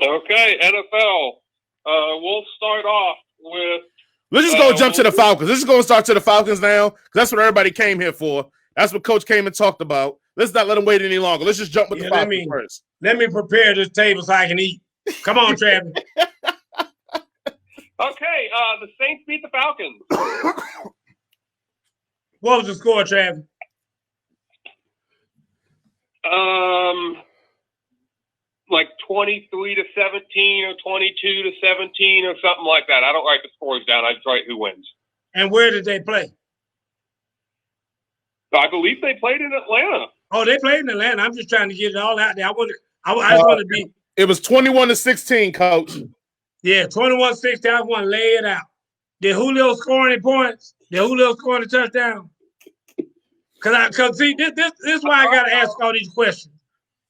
Okay, NFL. We'll start off with. Let's just go jump to the Falcons. Let's just go and start to the Falcons now, because that's what everybody came here for. That's what Coach came and talked about. Let's not let him wait any longer. Let's just jump with the Falcons first. Let me prepare this table so I can eat. Come on, Travis. Okay, the Saints beat the Falcons. What was the score, Travis? Like 23-17 or 22-17 or something like that. I don't write the scores down. I just write who wins. And where did they play? I believe they played in Atlanta. Oh, they played in Atlanta. I'm just trying to get it all out there. I just want to be. It was 21-16, Coach. Yeah, 21-16. I just want to lay it out. Did Julio score any points? Did Julio score any touchdown? Because see, this is why I got to ask all these questions.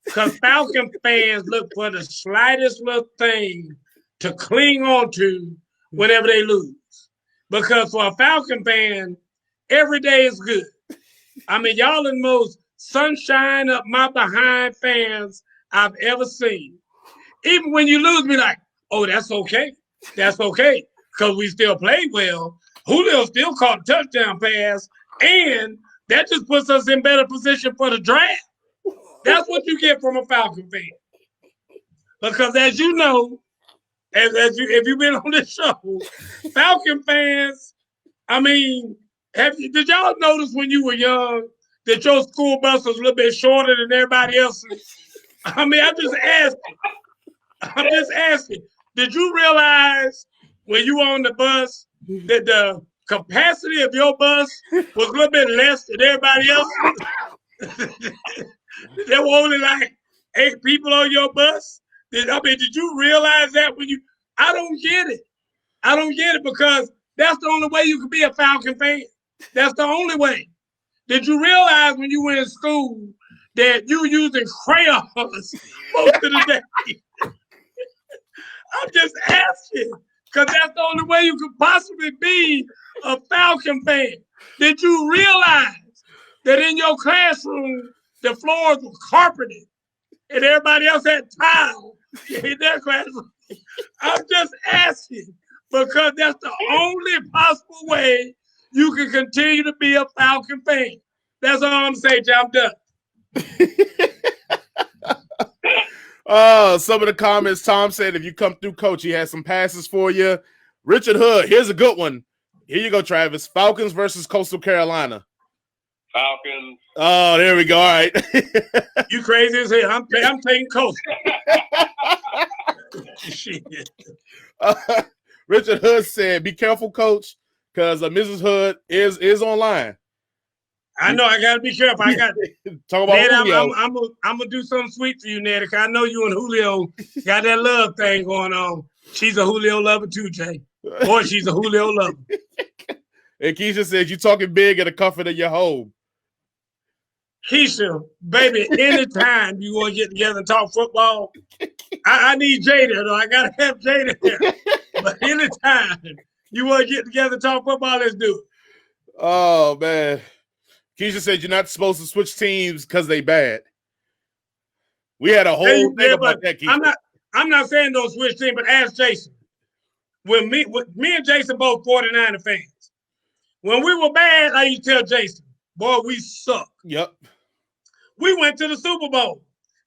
Because Falcon fans look for the slightest little thing to cling on to whenever they lose. Because for a Falcon fan, every day is good. I mean, y'all are the most sunshine up my behind fans I've ever seen. Even when you lose, be like, oh, that's okay. That's okay. Because we still played well. Julio still caught a touchdown pass. And that just puts us in better position for the draft. That's what you get from a Falcon fan. Because as you know, if you've been on this show, Falcon fans, I mean, did y'all notice when you were young that your school bus was a little bit shorter than everybody else's? I mean, I'm just asking. Did you realize when you were on the bus that the capacity of your bus was a little bit less than everybody else's? There were only like 8 people on your bus. Did you realize that when you? I don't get it. I don't get it because that's the only way you can be a Falcon fan. That's the only way. Did you realize when you were in school that you were using crayons most of the day? I'm just asking because that's the only way you could possibly be a Falcon fan. Did you realize that in your classroom, the floors were carpeted and everybody else had tile in their classroom? I'm just asking because that's the only possible way you can continue to be a Falcon fan. That's all I'm saying, John. I'm done. Some of the comments, Tom said, if you come through, Coach, he has some passes for you. Richard Hood, here's a good one. Here you go, Travis. Falcons versus Coastal Carolina. Falcons. Oh, there we go. All right. You crazy as hell. I'm taking Coastal. Richard Hood said, be careful, Coach, because Mrs. Hood is online. I know. I got to be careful. I got talk about Ned, Julio. I'm gonna do something sweet for you, Ned. I know you and Julio got that love thing going on. She's a Julio lover too, Jay. Boy, she's a Julio lover. And Keisha says, you talking big in the comfort of your home. Keisha, baby, anytime you want to get together and talk football, I need Jay there, though. I got to have Jay there. But anytime you want to get together and talk football, let's do it. Oh, man. Keisha said you're not supposed to switch teams because they bad. We had a whole thing about that, Keisha. I'm not saying don't switch teams, but ask Jason. When me and Jason both 49er fans. When we were bad, I used to tell Jason, boy, we suck. Yep. We went to the Super Bowl.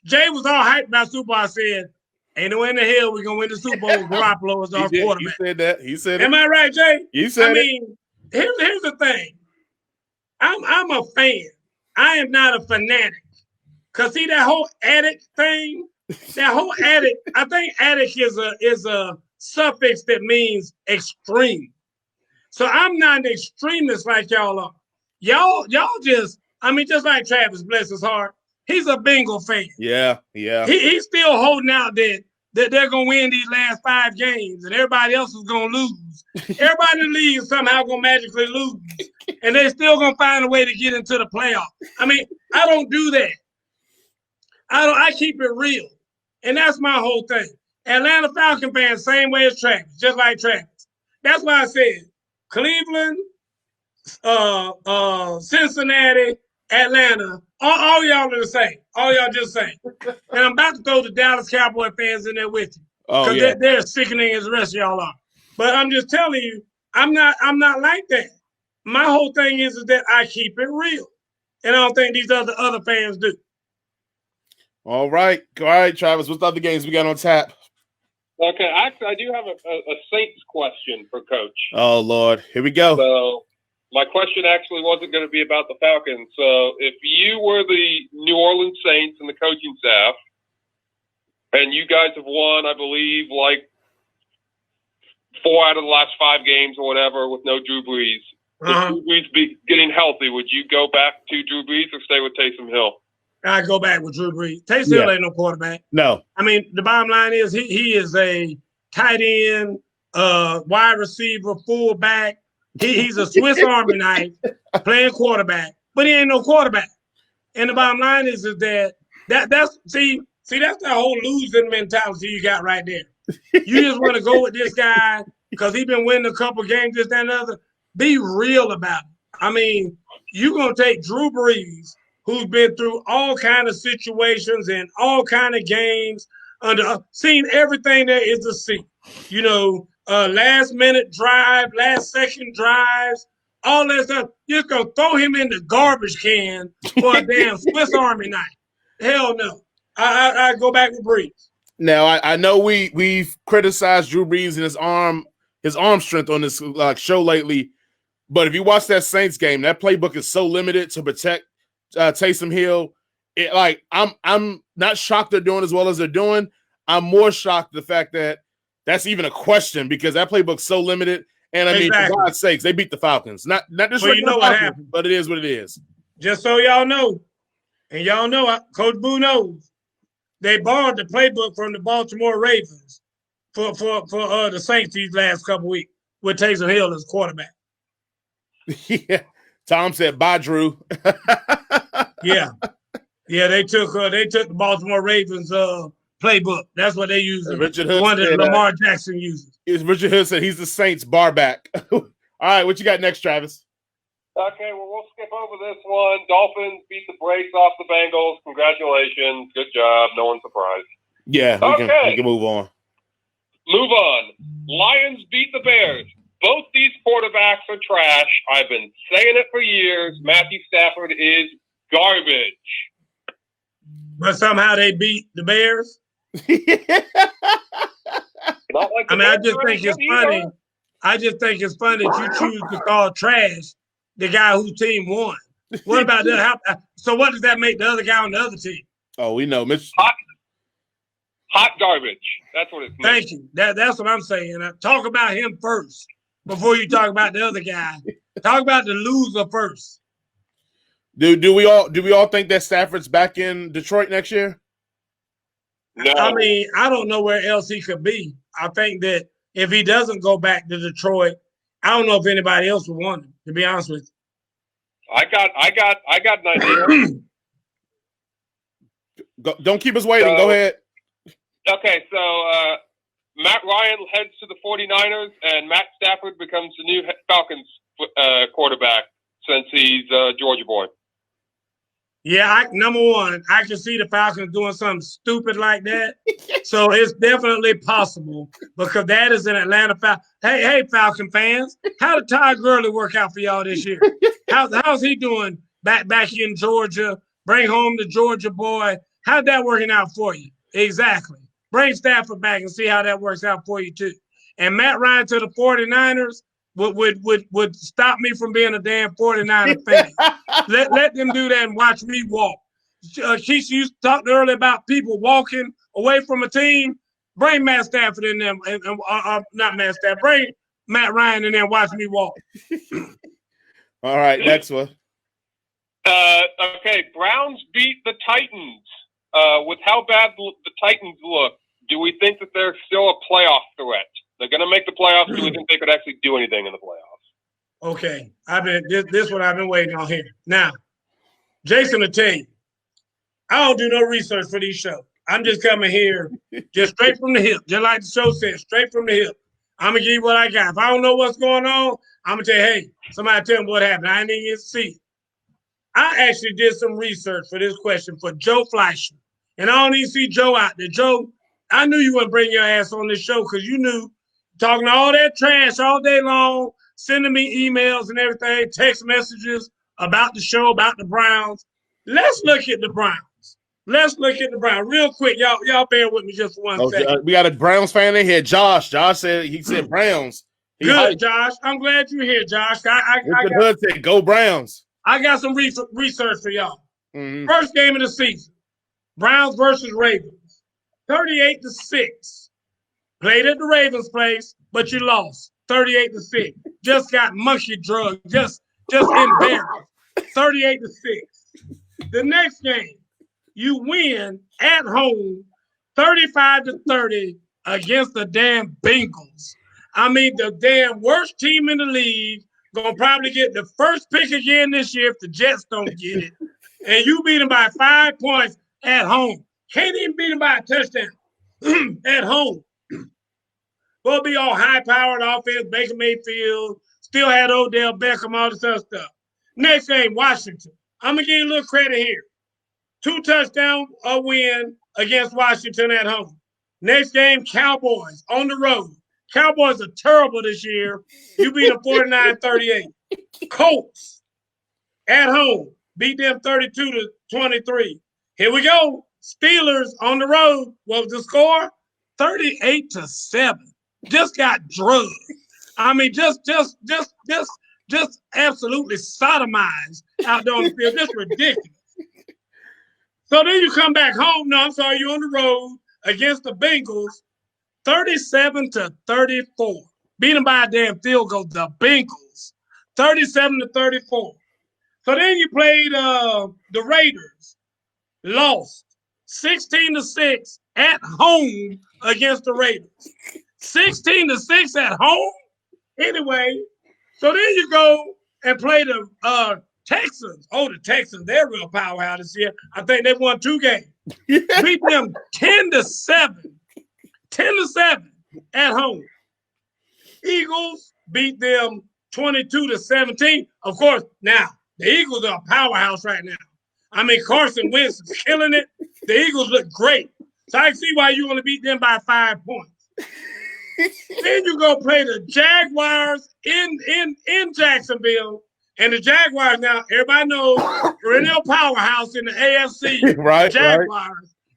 Jay was all hyped about Super Bowl. I said, ain't no way in the hell we're going to win the Super Bowl. Garoppolo is our quarterback. He said that. He said Am I right, Jay? You said here's the thing. I'm a fan. I am not a fanatic. Because see, that whole addict thing, I think addict is a suffix that means extreme. So I'm not an extremist like y'all are. Y'all just like Travis, bless his heart. He's a Bengal fan. Yeah. He's still holding out that they're going to win these last 5 games and everybody else is going to lose. Everybody in the league is somehow going to magically lose. And they're still going to find a way to get into the playoffs. I mean, I don't do that. I keep it real. And that's my whole thing. Atlanta Falcon fans, same way as Travis, just like Travis. That's why I said Cleveland, Cincinnati, Atlanta, all y'all are the same. All y'all just same. And I'm about to throw the Dallas Cowboy fans in there with you. Oh, Because yeah. they're sickening as the rest of y'all are. But I'm just telling you, I'm not like that. My whole thing is that I keep it real. And I don't think these other fans do. All right, Travis. What's the other games we got on tap? Okay, actually, I do have a Saints question for Coach. Oh, Lord. Here we go. So my question actually wasn't going to be about the Falcons. So if you were the New Orleans Saints and the coaching staff, and you guys have won, I believe, like 4 out of the last 5 games or whatever with no Drew Brees. With Drew Brees getting healthy, would you go back to Drew Brees or stay with Taysom Hill? I go back with Drew Brees. Taysom Hill ain't no quarterback. No. I mean, the bottom line is he is a tight end, wide receiver, fullback. He's a Swiss Army knife playing quarterback, but he ain't no quarterback. And the bottom line is that's that's the whole losing mentality you got right there. You just want to go with this guy because he's been winning a couple games, this, that, and the other. Be real about it. I mean, you're going to take Drew Brees, who's been through all kind of situations and all kind of games, seen everything there is to see. You know, last minute drive, last second drives, all that stuff. You're just going to throw him in the garbage can for a damn Swiss Army knife. Hell no. I go back with Brees. Now, I know we've criticized Drew Brees and his arm strength on this show lately, but if you watch that Saints game, that playbook is so limited to protect Taysom Hill. I'm not shocked they're doing as well as they're doing. I'm more shocked the fact that that's even a question because that playbook's so limited. And I mean, for God's sakes, they beat the Falcons. Not just well, you know what happened, but it is what it is. Just so y'all know, and y'all know, Coach Boo knows, they borrowed the playbook from the Baltimore Ravens for the Saints these last couple weeks with Taysom Hill as quarterback. Yeah, Tom said, "Bye, Drew." yeah, they took the Baltimore Ravens playbook. That's what they use. Richard the Hood one that said, Lamar Jackson uses. Richard Hood said he's the Saints bar back. All right, what you got next, Travis? Okay, well, we'll skip over this one. Dolphins beat the brakes off the Bengals. Congratulations. Good job. No one's surprised. Yeah, we can move on. Move on. Lions beat the Bears. Both these quarterbacks are trash. I've been saying it for years. Matthew Stafford is garbage. But somehow they beat the Bears? Not like I just think it's funny. I just think it's funny that you choose to call trash the guy whose team won. What about that? So what does that make the other guy on the other team? Oh, we know. Mitch. Hot garbage. That's what it's. Thank you. That's what I'm saying. Talk about him first before you talk about the other guy. Talk about the loser first. Do we all think that Stafford's back in Detroit next year? No. I mean, I don't know where else he could be. I think that if he doesn't go back to Detroit, I don't know if anybody else would want him, to be honest with you. I got an idea. Don't keep us waiting. Go ahead. Okay, so Matt Ryan heads to the 49ers, and Matt Stafford becomes the new Falcons quarterback since he's a Georgia boy. Yeah, number one, I can see the Falcons doing something stupid like that. So it's definitely possible because that is an Atlanta Falcon. Hey, Falcon fans, how did Todd Gurley work out for y'all this year? How's he doing back in Georgia? Bring home the Georgia boy. How'd that working out for you? Exactly. Bring Stafford back and see how that works out for you too. And Matt Ryan to the 49ers would stop me from being a damn 49er fan. let them do that and watch me walk. Keisha used to talk earlier about people walking away from a team. Bring Matt Stafford in there, not Matt Stafford. Bring Matt Ryan in there and watch me walk. All right, next one. Okay, Browns beat the Titans. With how bad the Titans look, do we think that they're still a playoff threat? They're going to make the playoffs. Do we think they could actually do anything in the playoffs? Okay, this what I've been waiting on here. Now, Jason will tell you, I don't do no research for these shows. I'm just coming here just straight from the hip, just like the show said, straight from the hip. I'm gonna give you what I got. If I don't know what's going on, I'm gonna tell you, hey, somebody tell me what happened. I didn't even see it. I actually did some research for this question for Joe Fleischer. And I don't even see Joe out there. Joe, I knew you wouldn't bring your ass on this show because you knew talking all that trash all day long, sending me emails and everything, text messages about the show, about the Browns. Let's look at the Browns. Let's look at the Browns real quick. Y'all bear with me just for 1 second. We got a Browns fan in here. Josh said Browns. Good, Josh. I'm glad you're here, Josh. Hood said, go Browns. I got some research for y'all. Mm-hmm. First game of the season, Browns versus Ravens, 38-6. Played at the Ravens' place, but you lost, 38-6. Just got monkey drugged, just embarrassed, 38-6. The next game, you win at home, 35-30 against the damn Bengals. I mean, the damn worst team in the league, gonna probably get the first pick again this year if the Jets don't get it. And you beat them by 5 points at home. Can't even beat them by a touchdown at home. We'll be all high-powered offense, Baker Mayfield, still had Odell Beckham, all this other stuff. Next game, Washington. I'm going to give you a little credit here. 2 touchdown a win against Washington at home. Next game, Cowboys on the road. Cowboys are terrible this year. You beat them 49-38. Colts at home. Beat them 32-23. Here we go. Steelers on the road. What was the score? 38-7. Just got drugged. I mean, just absolutely sodomized out there on the field. Just ridiculous. So then you come back home. No, I'm sorry, you're on the road against the Bengals, 37-34. Beat them by a damn field goal, the Bengals, 37-34. So then you played the Raiders, lost 16-6 at home against the Raiders. 16-6 at home? Anyway, so then you go and play the Texans. Oh, the Texans, they're real powerhouse this year. I think they won 2 games. Beat them 10-7. 10-7 at home. Eagles beat them 22-17. Of course, now, the Eagles are a powerhouse right now. I mean, Carson Wentz is killing it. The Eagles look great. So I see why you want to beat them by 5 points. Then you go play the Jaguars in Jacksonville. And the Jaguars now, everybody knows, perennial powerhouse in the AFC. Right, Jaguars. Right.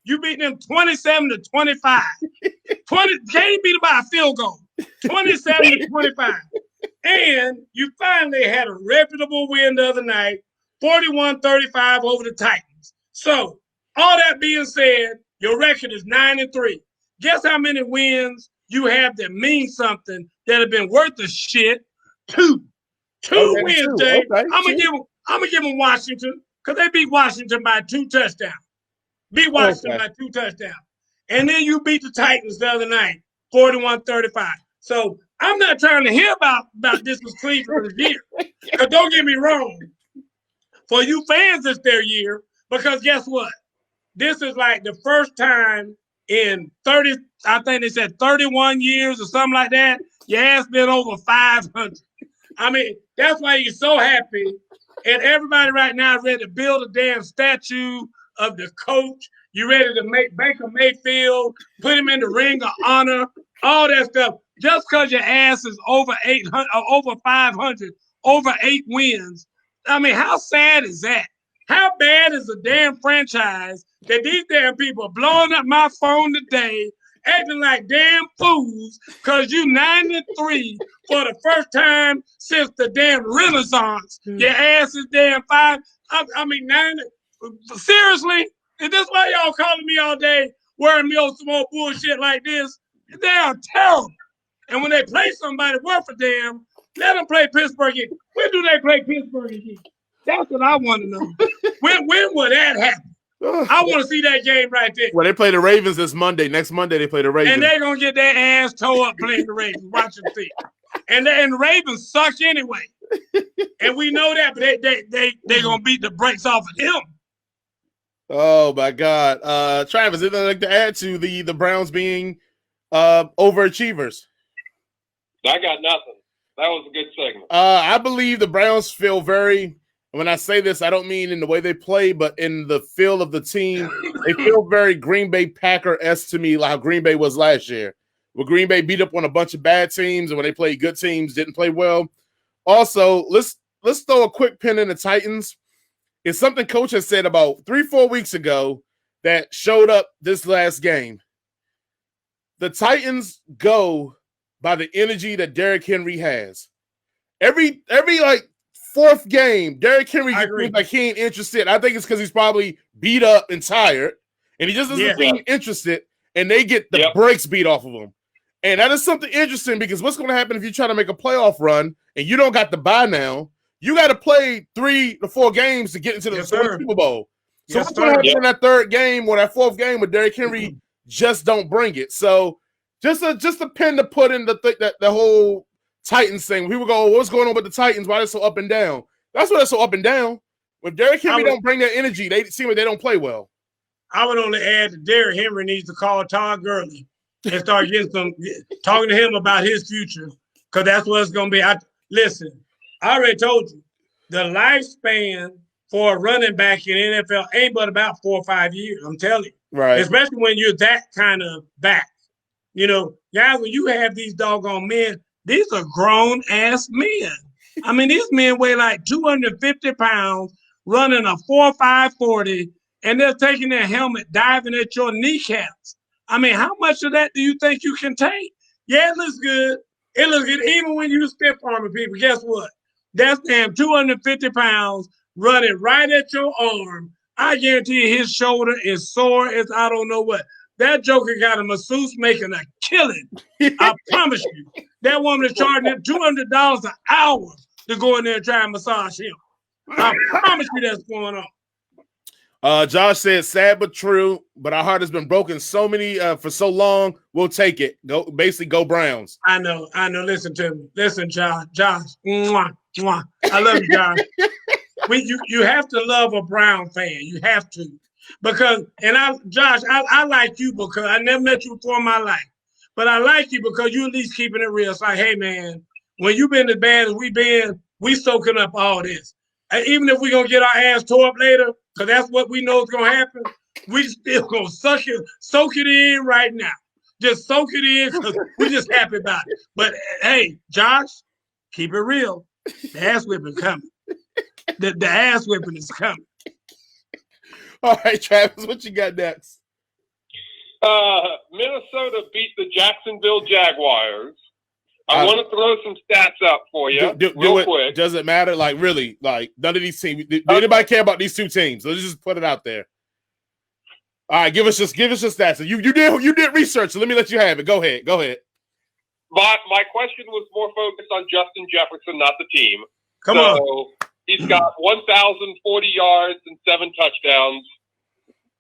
You beat them 27-25. Can't beat them by a field goal. 27-25. And you finally had a reputable win the other night, 41-35 over the Titans. So, all that being said, your record is 9-3. Guess how many wins you have that mean something that have been worth a shit? 2. Two wins, Jay. Okay, I'm gonna give them Washington because they beat Washington by 2 touchdowns. Beat Washington by 2 touchdowns. And then you beat the Titans the other night, 41-35. So I'm not trying to hear about this was Cleveland's year. Because don't get me wrong. For you fans, it's their year. Because guess what? This is like the first time in 30, I think they said 31 years or something like that, your ass been over 500. I mean, that's why you're so happy. And everybody right now is ready to build a damn statue of the coach. You ready to make Baker Mayfield, put him in the ring of honor, all that stuff. Just because your ass is over 800, over 500, over 8 wins. I mean, how sad is that? How bad is the damn franchise that these damn people are blowing up my phone today, acting like damn fools because you 9-3 for the first time since the damn Renaissance. Your ass is damn 5. I mean, 9. Seriously? Is this why y'all calling me all day, wearing me on some old bullshit like this? They are terrible. And when they play somebody worth a damn, let them play Pittsburgh again. When do they play Pittsburgh again? That's what I want to know. When will that happen? I want to see that game right there. Well, they play the Ravens this Monday. Next Monday, they play the Ravens. And they're going to get their ass tore up playing the Ravens. Watch them see. And the Ravens suck anyway. And we know that, but they going to beat the brakes off of them. Oh, my God. Travis, anything like to add to the Browns being overachievers? I got nothing. That was a good segment. I believe the Browns feel very when I say this, I don't mean in the way they play, but in the feel of the team. They feel very Green Bay Packer-esque to me, like how Green Bay was last year. Where Green Bay beat up on a bunch of bad teams, and when they played good teams, didn't play well. Also, let's throw a quick pin in the Titans. It's something Coach has said about 3-4 weeks ago that showed up this last game. The Titans go by the energy that Derrick Henry has. Every like fourth game, Derrick Henry seems like he ain't interested. I think it's because he's probably beat up and tired, and he just doesn't seem interested, and they get the brakes beat off of him. And that is something interesting because what's going to happen if you try to make a playoff run and you don't got the bye now? You got to play 3 to 4 games to get into the Super Bowl. So what's going to happen in that third game or that fourth game where Derrick Henry just don't bring it? So just a pin to put in the whole Titans thing. People go, what's going on with the Titans? Why they're so up and down? That's why they're so up and down. When Derrick Henry don't bring that energy, they seem like they don't play well. I would only add that Derrick Henry needs to call Todd Gurley and start talking to him about his future, because that's what it's going to be. Listen, I already told you, the lifespan for a running back in NFL ain't but about 4 or 5 years. I'm telling you, right? Especially when you're that kind of back. You know, guys, when you have these doggone men, these are grown ass men. I mean, these men weigh like 250 pounds, running a 4.5 40, and they're taking their helmet, diving at your kneecaps. I mean, how much of that do you think you can take? Yeah, it looks good. It looks good. Even when you stiff arming people, guess what? That's damn 250 pounds running right at your arm. I guarantee you his shoulder is sore as I don't know what. That joker got a masseuse making a killing. I promise you. That woman is charging him $200 an hour to go in there and try and massage him. I promise you that's going on. Josh said, sad but true, but our heart has been broken for so long, we'll take it. Go Browns. I know. Listen to me. Listen, Josh. Mwah, mwah. I love you, Josh. You have to love a Brown fan. You have to. Because, Josh, I like you because I never met you before in my life. But I like you because you at least keeping it real. It's like, hey, man, when you've been as bad as we been, we soaking up all this. And even if we're going to get our ass tore up later, because that's what we know is going to happen, we still going to soak it in right now. Just soak it in because we're just happy about it. But, hey, Josh, keep it real. The ass whipping coming. The ass whipping is coming. All right, Travis, what you got next? Minnesota beat the Jacksonville Jaguars. I want to throw some stats up for you real quick. Does it matter? Like, really? Like, none of these teams. Do anybody care about these two teams? Let's just put it out there. All right, give us your stats. You did research, so let me let you have it. Go ahead. My question was more focused on Justin Jefferson, not the team. Come on. He's got 1,040 yards and 7 touchdowns.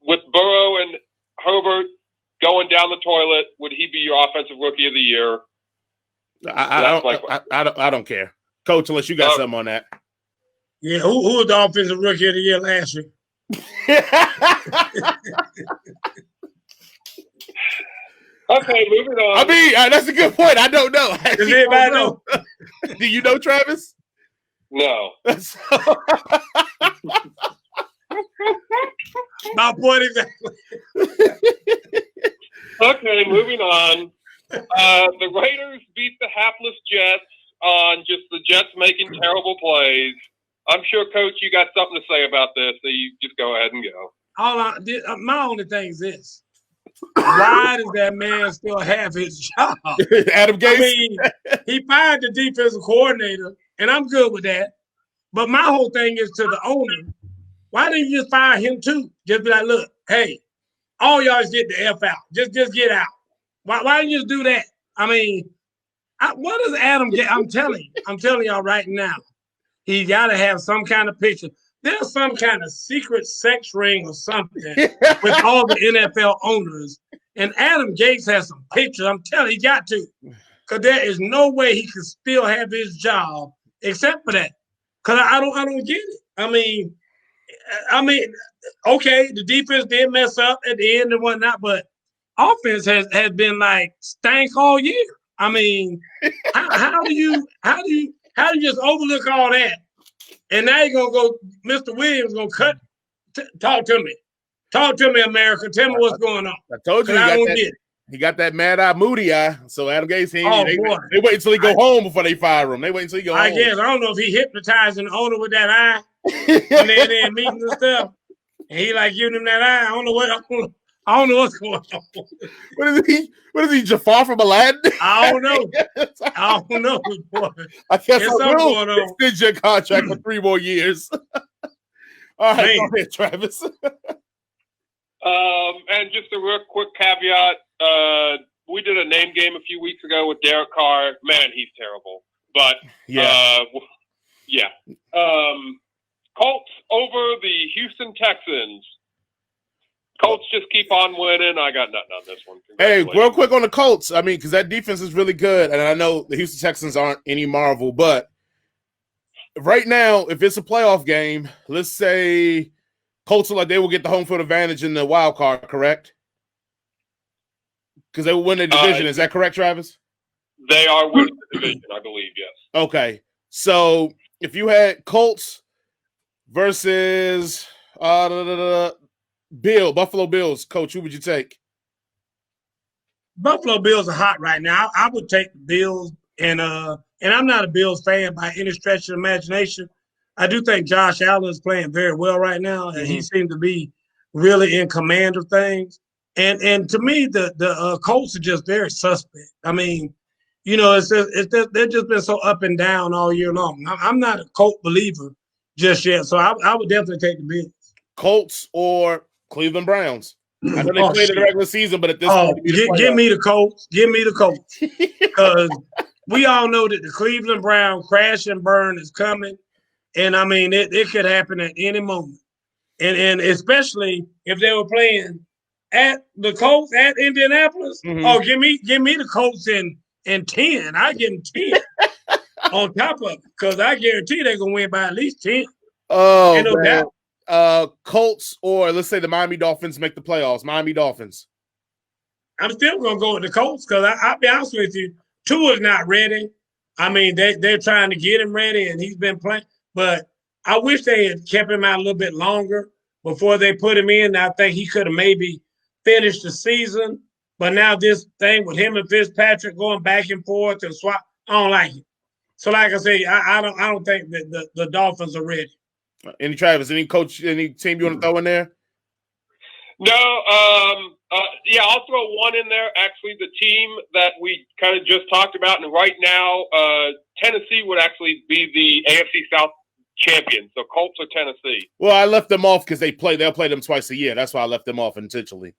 With Burrow and Herbert going down the toilet, would he be your offensive rookie of the year? I don't care, Coach, unless you got something on that. Yeah, who was the offensive rookie of the year last year? Okay, moving on. I mean, that's a good point. I don't know. Does anybody know? Do you know, Travis? No. My point exactly. Okay, moving on. The Raiders beat the hapless Jets on just the Jets making terrible plays. I'm sure, Coach, you got something to say about this, so you just go ahead and go. My only thing is this. Why does that man still have his job? Adam Gase? I mean, he fired the defensive coordinator, and I'm good with that. But my whole thing is to the owner. Why didn't you just fire him too? Just be like, look, hey, all y'all just get the F out. Just get out. Why didn't you just do that? I mean, what does Adam get? I'm telling y'all right now, he got to have some kind of picture. There's some kind of secret sex ring or something with all the NFL owners. And Adam Gase has some pictures. I'm telling you, he got to. Because there is no way he could still have his job except for that. Because I don't get it. I mean, okay, the defense did mess up at the end and whatnot, but offense has been like stank all year. I mean, how do you just overlook all that And now you're going to go, Mr. Williams going to cut. Talk to me. Talk to me, America. Tell me what's going on. I told you he got that mad eye, moody eye. So Adam Gase, they wait until he go home before they fire him. They wait until he go home. I guess. I don't know if he hypnotizing the owner with that eye when they're in meetings and stuff. And he like giving him that eye. I don't know what's going on. What is he, Jafar from Aladdin? I don't know. Boy. I guess I will extend your contract for 3 more years. All right, go ahead, Travis. And just a real quick caveat. We did a name game a few weeks ago with Derek Carr. Man, he's terrible. But, Colts over the Houston Texans. Colts just keep on winning. I got nothing on this one. Hey, real quick on the Colts. I mean, because that defense is really good. And I know the Houston Texans aren't any marvel. But right now, if it's a playoff game, let's say Colts are like they will get the home field advantage in the wild card, correct? Because they will win the division. Is that correct, Travis? They are winning the division, I believe, yes. Okay. So if you had Colts versus Buffalo Bills, Coach, who would you take? Buffalo Bills are hot right now. I would take the Bills, and I'm not a Bills fan by any stretch of the imagination. I do think Josh Allen is playing very well right now, and he seems to be really in command of things. And to me, the Colts are just very suspect. I mean, you know, they've just been so up and down all year long. I'm not a Colt believer just yet, so I would definitely take the Bills. Colts or Cleveland Browns? I know they played in the regular season, but at this point, give me the Colts. Give me the Colts, because we all know that the Cleveland Browns crash and burn is coming. And, I mean, it could happen at any moment. And especially if they were playing at the Colts at Indianapolis. Oh, give me the Colts in 10. I give them 10 on top of it, because I guarantee they're going to win by at least 10. Oh, no doubt. Colts or let's say the Miami Dolphins make the playoffs. Miami Dolphins. I'm still going to go with the Colts, because I'll be honest with you, Tua's not ready. I mean, they're trying to get him ready, and he's been playing. But I wish they had kept him out a little bit longer before they put him in. I think he could have maybe finished the season. But now this thing with him and Fitzpatrick going back and forth and swap, I don't like it. So, like I say, I don't think that the Dolphins are ready. Any Travis, any coach, any team you want to throw in there? No, I'll throw one in there. Actually, the team that we kind of just talked about, and right now, Tennessee would actually be the AFC South champion. So Colts or Tennessee. Well, I left them off because they'll play them twice a year. That's why I left them off intentionally.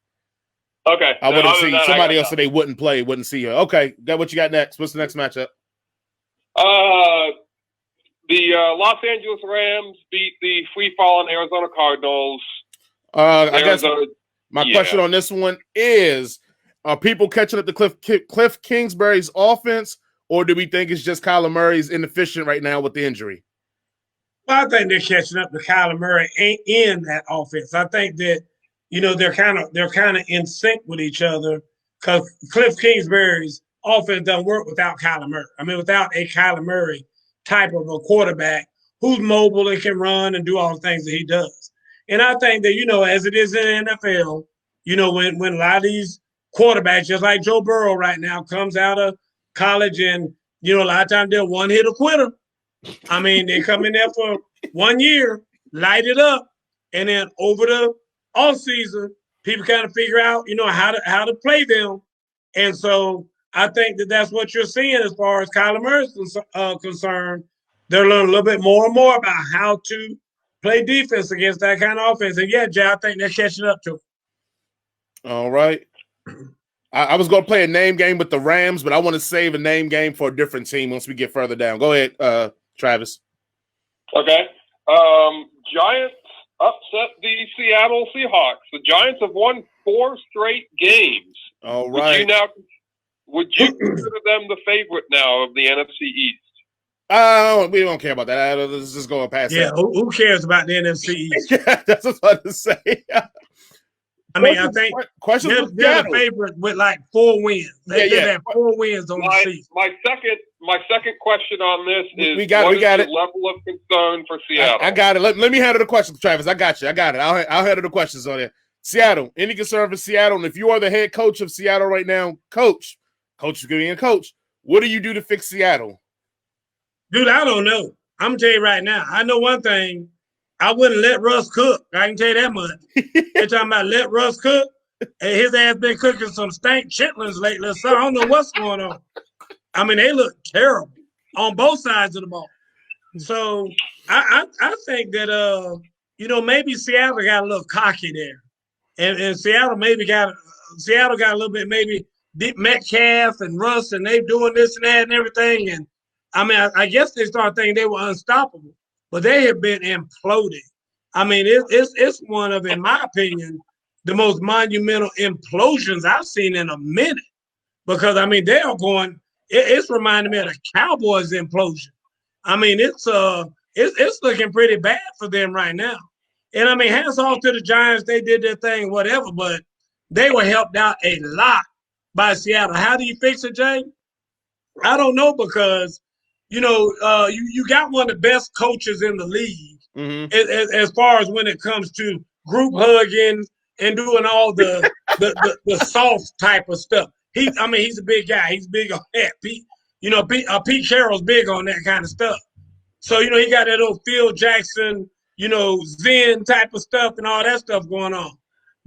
Okay. I would have seen somebody else that they wouldn't play, wouldn't see her. Okay, that what you got next? What's the next matchup? The Los Angeles Rams beat the free-falling Arizona Cardinals. I guess my question on this one is, are people catching up to Cliff Kingsbury's offense, or do we think it's just Kyler Murray's inefficient right now with the injury? Well, I think they're catching up to Kyler Murray in that offense. I think that, you know, they're kind of in sync with each other, because Cliff Kingsbury's offense doesn't work without Kyler Murray. I mean, without a Kyler Murray type of a quarterback who's mobile and can run and do all the things that he does. And I think that, you know, as it is in the NFL, you know, when a lot of these quarterbacks, just like Joe Burrow right now, comes out of college and, you know, a lot of times they're one-hitter quitter. I mean, they come in there for 1 year, light it up, and then over the offseason, people kind of figure out, you know, how to play them. And so I think that that's what you're seeing as far as Kyler Murray's concerned. They're learning a little bit more and more about how to play defense against that kind of offense. And, yeah, Jay, I think they're catching up to it. All right. I was going to play a name game with the Rams, but I want to save a name game for a different team once we get further down. Go ahead, Travis. Okay. Giants upset the Seattle Seahawks. The Giants have won 4 straight games. All right. Would you consider them the favorite now of the NFC East? We don't care about that. Let's just go past that. Yeah, who cares about the NFC East? Yeah, that's what I was about to say. I mean, I think questions they're the favorite with like 4 wins. They have 4 wins on the season. My second question on this is we got it. Level of concern for Seattle? I got it. Let me handle the questions, Travis. I got you. I got it. I'll handle the questions on there. Seattle. Any concern for Seattle? And if you are the head coach of Seattle right now, coach is going to be a coach. What do you do to fix Seattle? Dude, I don't know. I'm going to tell you right now. I know one thing. I wouldn't let Russ cook. I can tell you that much. They're talking about let Russ cook. And his ass been cooking some stank chitlins lately. So I don't know what's going on. I mean, they look terrible on both sides of the ball. So I think that, maybe Seattle got a little cocky there. And Seattle got a little bit, maybe Metcalf and Russ, and they doing this and that and everything. And I mean, I guess they started thinking they were unstoppable, but they have been imploding. I mean, it's one of, in my opinion, the most monumental implosions I've seen in a minute. Because I mean, they are going. It's reminding me of the Cowboys implosion. I mean, it's looking pretty bad for them right now. And I mean, hands off to the Giants, they did their thing, whatever, but they were helped out a lot by Seattle. How do you fix it, Jay? I don't know, because you got one of the best coaches in the league as far as when it comes to group hugging and doing all the soft type of stuff. He's a big guy. He's big on that. Pete Carroll's big on that kind of stuff. So, he got that old Phil Jackson, Zen type of stuff and all that stuff going on.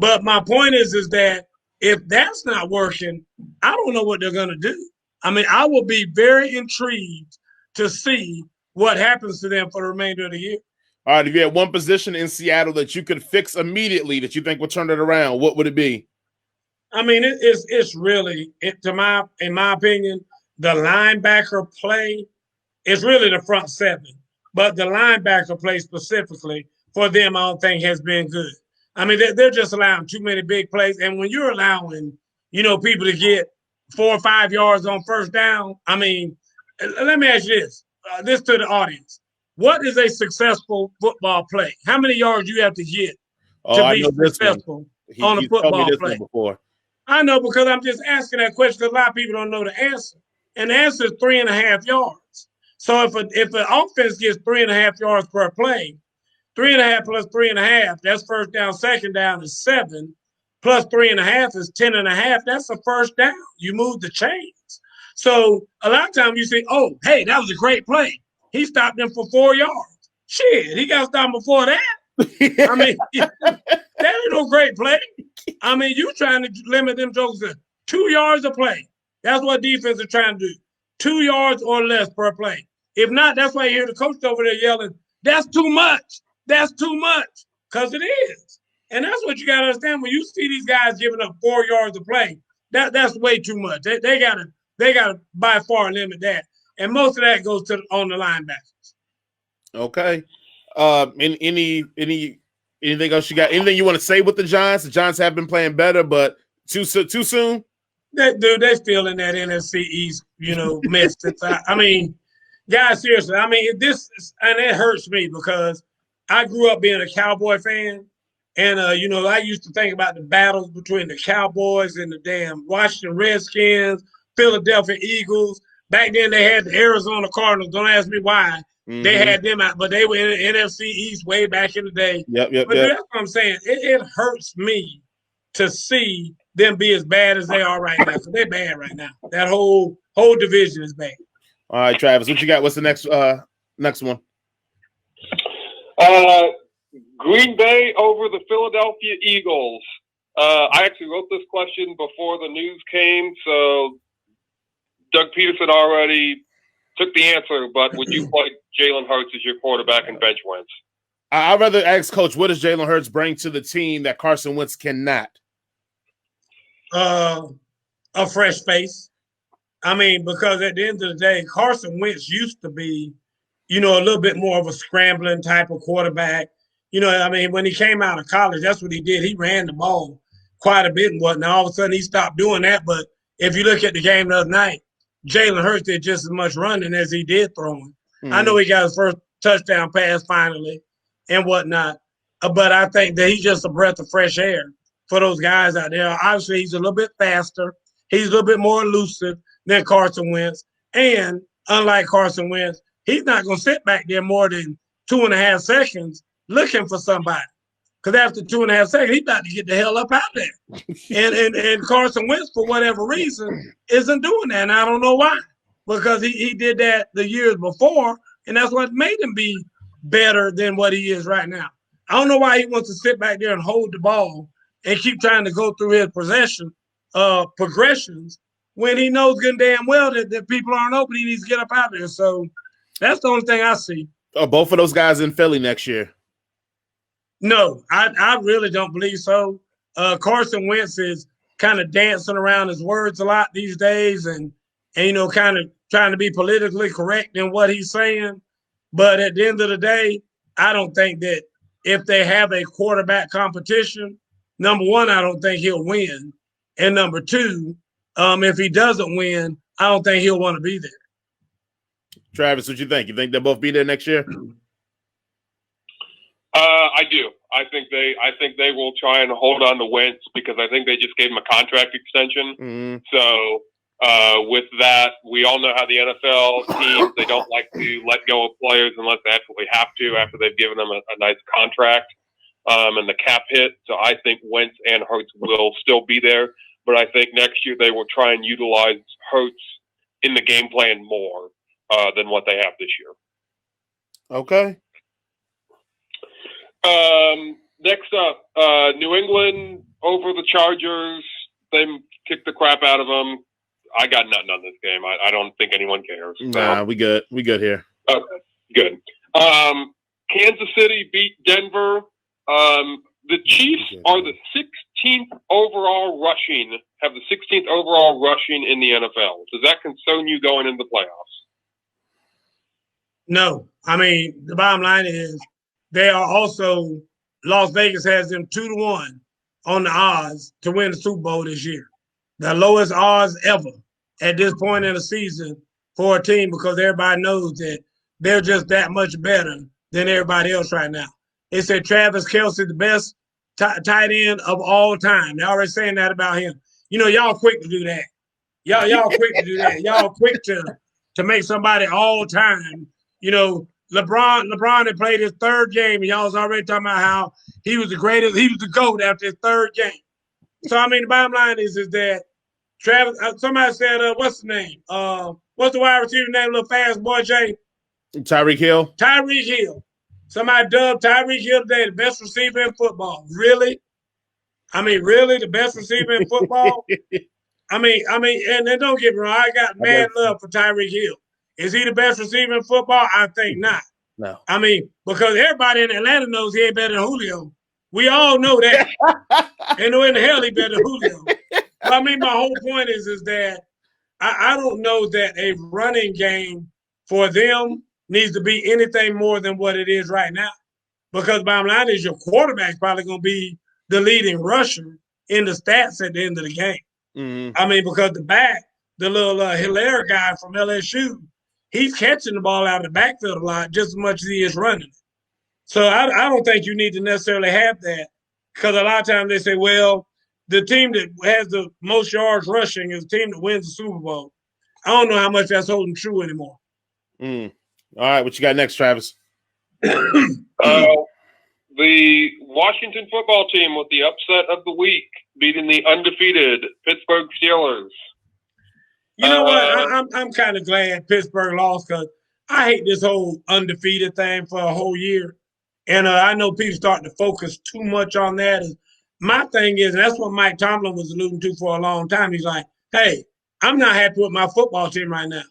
But my point is that if that's not working, I don't know what they're going to do. I mean, I will be very intrigued to see what happens to them for the remainder of the year. All right, if you had one position in Seattle that you could fix immediately that you think would turn it around, what would it be? I mean, it's really, in my opinion, the linebacker play is really the front seven. But the linebacker play specifically for them, I don't think has been good. I mean, they're just allowing too many big plays. And when you're allowing, people to get 4 or 5 yards on first down, I mean, let me ask you this to the audience. What is a successful football play? How many yards you have to get to be successful on a football play? Before. I know, because I'm just asking that question because a lot of people don't know the answer. And the answer is 3.5 yards. So if an offense gets 3.5 yards per play, 3.5 plus 3.5, that's first down. Second down is 7. Plus 3.5 is 10.5. That's a first down. You move the chains. So a lot of times you say, oh, hey, that was a great play. He stopped them for 4 yards. Shit, he got stopped before that. I mean, that ain't no great play. I mean, you trying to limit them jokes to 2 yards a play. That's what defense are trying to do. 2 yards or less per play. If not, that's why you hear the coach over there yelling, that's too much. That's too much. Because it is. And that's what you got to understand. When you see these guys giving up 4 yards a play, that's way too much. They gotta by far limit that. And most of that goes on the linebackers. Okay. Anything else you got? Anything you want to say with the Giants? The Giants have been playing better, but too soon? They're still in that NFC East, mess. I mean, guys, seriously. I mean, it hurts me because I grew up being a Cowboy fan. And, I used to think about the battles between the Cowboys and the damn Washington Redskins, Philadelphia Eagles. Back then, they had the Arizona Cardinals. Don't ask me why. Mm-hmm. They had them out, but they were in the NFC East way back in the day. But that's what I'm saying. It hurts me to see them be as bad as they are right now. So they're bad right now. That whole division is bad. All right, Travis, what you got? What's the next one? Green Bay over the Philadelphia Eagles. I actually wrote this question before the news came, so Doug Peterson already took the answer, but would you play Jalen Hurts as your quarterback and bench Wentz? I'd rather ask Coach, what does Jalen Hurts bring to the team that Carson Wentz cannot? A fresh face. I mean, because at the end of the day, Carson Wentz used to be, a little bit more of a scrambling type of quarterback. When he came out of college, that's what he did. He ran the ball quite a bit and whatnot. All of a sudden, he stopped doing that. But if you look at the game the other night, Jalen Hurts did just as much running as he did throwing. Mm-hmm. I know he got his first touchdown pass finally and whatnot. But I think that he's just a breath of fresh air for those guys out there. Obviously, he's a little bit faster. He's a little bit more elusive than Carson Wentz. And unlike Carson Wentz, he's not going to sit back there more than 2.5 seconds looking for somebody. Because after 2.5 seconds, he's about to get the hell up out there. and Carson Wentz, for whatever reason, isn't doing that. And I don't know why. Because he did that the years before, and that's what made him be better than what he is right now. I don't know why he wants to sit back there and hold the ball and keep trying to go through his progressions when he knows good and damn well that people aren't open. He needs to get up out there. So that's the only thing I see. Oh, both of those guys in Philly next year? No, I really don't believe so. Carson Wentz is kind of dancing around his words a lot these days and kind of trying to be politically correct in what he's saying. But at the end of the day, I don't think that if they have a quarterback competition, number one, I don't think he'll win. And number two, if he doesn't win, I don't think he'll want to be there. Travis, what you think? You think they'll both be there next year? I do. I think they will try and hold on to Wentz because I think they just gave him a contract extension. Mm-hmm. So with that, we all know how the NFL teams, they don't like to let go of players unless they absolutely have to after they've given them a nice contract and the cap hit. So I think Wentz and Hurts will still be there. But I think next year they will try and utilize Hurts in the game plan more than what they have this year. Okay. Next up, New England over the Chargers. They kicked the crap out of them. I got nothing on this game. I don't think anyone cares. So. Nah, we good. We good here. Okay, good. Kansas City beat Denver. The Chiefs are the 16th overall rushing, have the 16th overall rushing in the NFL. Does that concern you going into the playoffs? No. I mean, the bottom line is they are also, Las Vegas has them 2-1 on the odds to win the Super Bowl this year. The lowest odds ever at this point in the season for a team because everybody knows that they're just that much better than everybody else right now. They said Travis Kelce, the best tight end of all time. They're already saying that about him. Y'all quick to do that. Y'all quick to do that. Y'all quick to make somebody all time. LeBron had played his third game, and y'all was already talking about how he was the greatest. He was the GOAT after his third game. So, I mean, the bottom line is that Travis, somebody said, what's the name? What's the wide receiver name, little fast boy, Jay? Tyreek Hill. Tyreek Hill. Somebody dubbed Tyreek Hill today the best receiver in football. Really? I mean, really? The best receiver in football? I mean, and don't get me wrong, I got mad love for Tyreek Hill. Is he the best receiver in football? I think not. No. I mean, because everybody in Atlanta knows he ain't better than Julio. We all know that. Ain't no in the hell he better than Julio. But I mean, my whole point is that I don't know that a running game for them needs to be anything more than what it is right now. Because bottom line is your quarterback's probably going to be the leading rusher in the stats at the end of the game. Mm-hmm. I mean, because the little Hilaire guy from LSU, he's catching the ball out of the backfield a lot just as much as he is running. So I don't think you need to necessarily have that because a lot of times they say, well, the team that has the most yards rushing is the team that wins the Super Bowl. I don't know how much that's holding true anymore. All right, what you got next, Travis? The Washington football team with the upset of the week, beating the undefeated Pittsburgh Steelers. You know what? I'm kind of glad Pittsburgh lost because I hate this whole undefeated thing for a whole year. And I know people starting to focus too much on that. My thing is, and that's what Mike Tomlin was alluding to for a long time. He's like, hey, I'm not happy with my football team right now.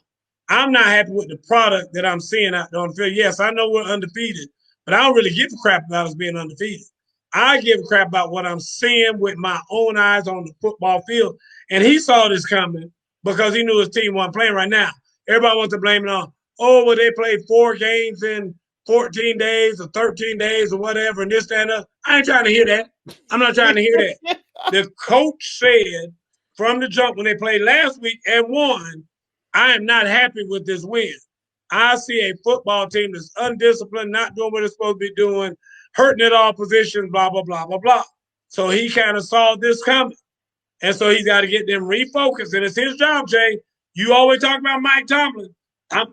I'm not happy with the product that I'm seeing out there on the field. Yes, I know we're undefeated, but I don't really give a crap about us being undefeated. I give a crap about what I'm seeing with my own eyes on the football field. And he saw this coming because he knew his team wasn't playing right now. Everybody wants to blame it on, well, they played 4 games in 14 days or 13 days or whatever, and this, that, and that. I ain't trying to hear that. I'm not trying to hear that. The coach said from the jump when they played last week and won, I am not happy with this win. I see a football team that's undisciplined, not doing what it's supposed to be doing, hurting at all positions, blah, blah, blah, blah, blah. So he kind of saw this coming. And so he's got to get them refocused. And it's his job, Jay. You always talk about Mike Tomlin. I'm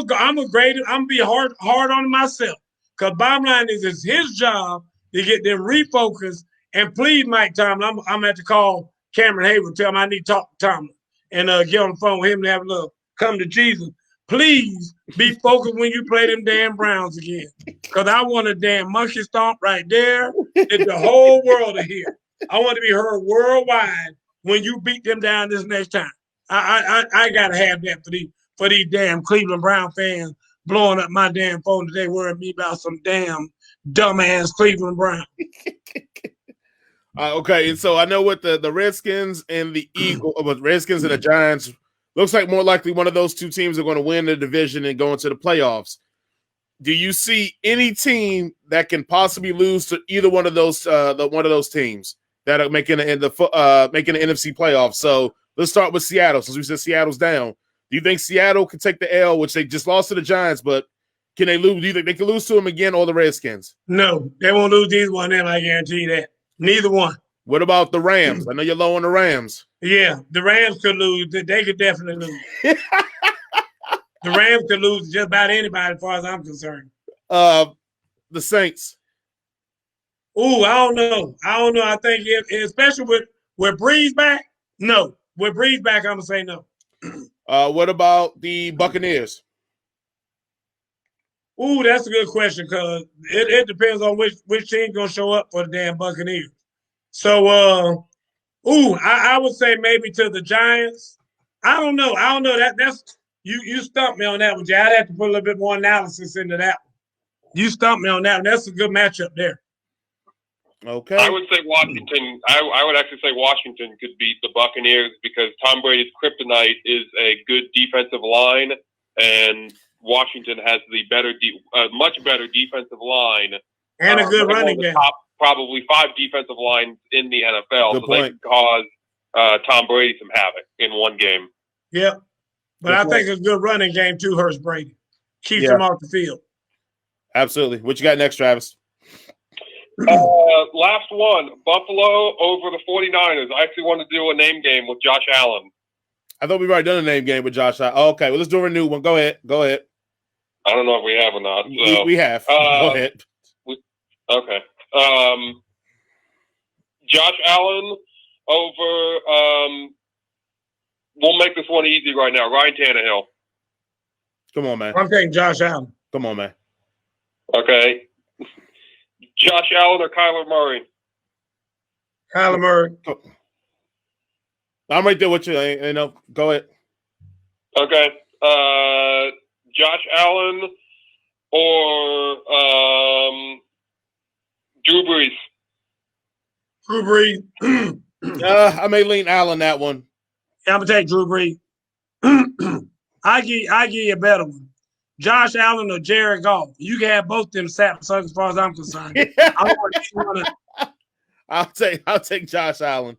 gonna be hard on him myself. Because bottom line is it's his job to get them refocused. And please, Mike Tomlin, I'm gonna have to call Cameron Hayward, tell him I need to talk to Tomlin and get on the phone with him and have a little come to Jesus. Please be focused when you play them damn Browns again. Because I want a damn monkey stomp right there that the whole world to hear. I want to be heard worldwide when you beat them down this next time. I gotta have that for these damn Cleveland Brown fans blowing up my damn phone today, worrying me about some damn dumbass Cleveland Brown. Okay, and so I know with the Redskins and the Redskins and the Giants, looks like more likely one of those two teams are going to win the division and go into the playoffs. Do you see any team that can possibly lose to either one of those teams that are making the NFC playoffs? So let's start with Seattle, since we said Seattle's down. Do you think Seattle can take the L, which they just lost to the Giants, but can they lose? Do you think they can lose to them again, or the Redskins? No, they won't lose either one. Then I guarantee you that. Neither one. What about the Rams? I know you're low on the Rams. Yeah, the Rams could lose. They could definitely lose. The Rams could lose to just about anybody as far as I'm concerned. The Saints. Ooh, I don't know. I think especially with Breeze back, no. With Breeze back, I'm going to say no. What about the Buccaneers? Ooh, that's a good question because it depends on which team's going to show up for the damn Buccaneers. So, I would say maybe to the Giants. I don't know. That's you stumped me on that one, Jay. I'd have to put a little bit more analysis into that one. You stumped me on that one. That's a good matchup there. Okay. I would say Washington. I would actually say Washington could beat the Buccaneers because Tom Brady's kryptonite is a good defensive line, and Washington has the much better defensive line and a good running game. Top probably 5 defensive lines in the NFL, good so point. they can cause Tom Brady some havoc in one game. Yep, but I think a good running game too hurts Brady, keeps him off the field. Absolutely. What you got next, Travis? Last one, Buffalo over the 49ers. I actually want to do a name game with Josh Allen. I thought we've already done a name game with Josh Allen. Oh, okay, well, let's do a new one. Go ahead. I don't know if we have or not. So, we have. Go ahead. Okay. Josh Allen over we'll make this one easy right now. Ryan Tannehill. Come on, man. I'm taking Josh Allen. Come on, man. Okay. Josh Allen or Kyler Murray? Kyler Murray. I'm right there with you. Go ahead. Okay. Josh Allen or Drew Brees? Drew Brees. I may lean Allen that one. Yeah, I'm gonna take Drew Brees. I give you a better one. Josh Allen or Jared Goff. You can have both them sacks as far as I'm concerned. I'll take Josh Allen.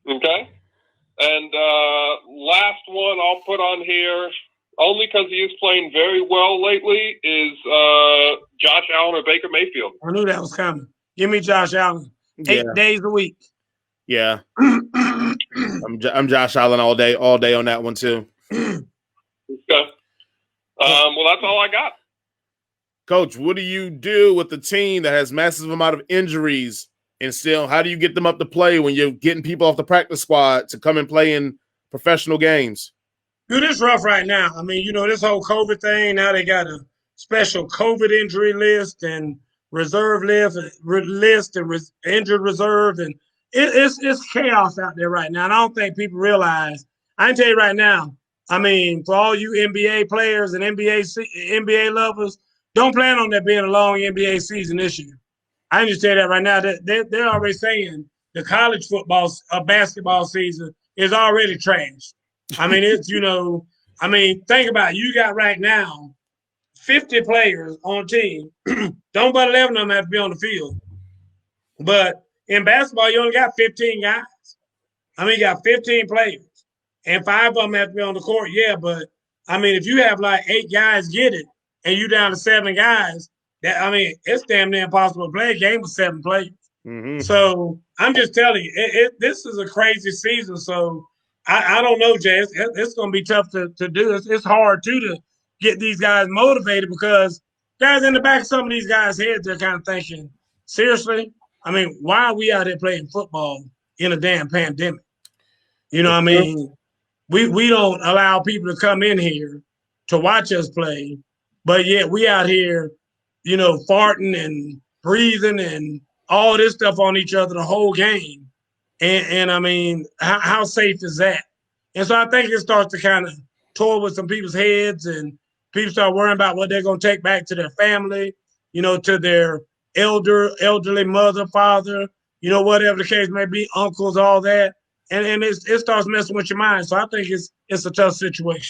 Okay. And last one I'll put on here, only because he is playing very well lately, is Josh Allen or Baker Mayfield. I knew that was coming. Give me Josh Allen. 8 days a week. Yeah. I'm Josh Allen all day on that one too. Okay. Well, that's all I got. Coach, what do you do with the team that has massive amount of injuries, and still, how do you get them up to play when you're getting people off the practice squad to come and play in professional games? Dude, it's rough right now. I mean, this whole COVID thing, now they got a special COVID injury list and reserve list and injured reserve, and it's chaos out there right now. And I don't think people realize. I can tell you right now. I mean, for all you NBA players and NBA lovers, don't plan on there being a long NBA season this year. I can just tell you that right now. They're already saying the college football, basketball season is already trash. I mean, think about it. You got right now 50 players on a team. Don't but 11 of them have to be on the field. But in basketball, you only got 15 guys. I mean, you got 15 players. And 5 of them have to be on the court, yeah. But, I mean, if you have like 8 guys get it and you down to 7 guys, it's damn near impossible to play a game with 7 players. Mm-hmm. So I'm just telling you, this is a crazy season. So I don't know, Jay. It's going to be tough to do. It's hard to get these guys motivated because guys in the back of some of these guys' heads are kind of thinking, seriously? I mean, why are we out here playing football in a damn pandemic? You know what I mean? We don't allow people to come in here to watch us play, but yet we out here, farting and breathing and all this stuff on each other the whole game. And I mean, how safe is that? And so I think it starts to kind of toy with some people's heads and people start worrying about what they're going to take back to their family, to their elderly mother, father, whatever the case may be, uncles, all that. And it starts messing with your mind. So I think it's a tough situation.